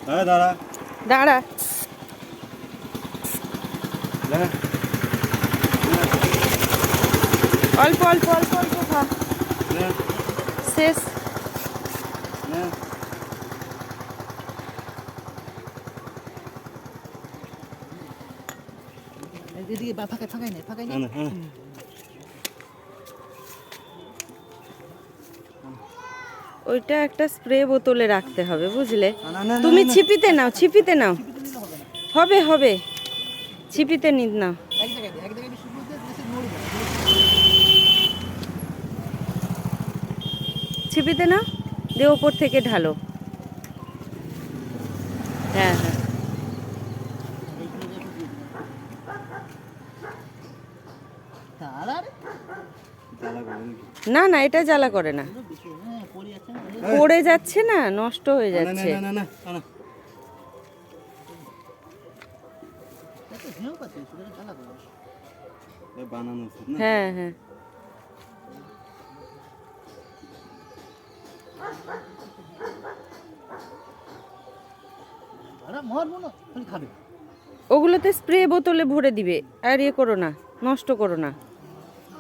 দাঁড়া দাঁড়া। অল্প অল্প অল্প অল্প খা। শেষ। ওইটা একটা স্প্রে বোতলে রাখতে হবে, বুঝলে? তুমি ছিপিতে নাও, ছিপিতে নাও। হবে হবে, ছিপিতে নাও। ছিপিতে নাও, দিয়ে ওপর থেকে ঢালো। হ্যাঁ হ্যাঁ। না না, এটা জ্বালা করে না, পড়ে যাচ্ছে না, নষ্ট হয়ে যাচ্ছে। হ্যাঁ হ্যাঁ। ওগুলোতে স্প্রে বোতলে ভরে দিবে, আর ইয়ে করো না, নষ্ট করো না।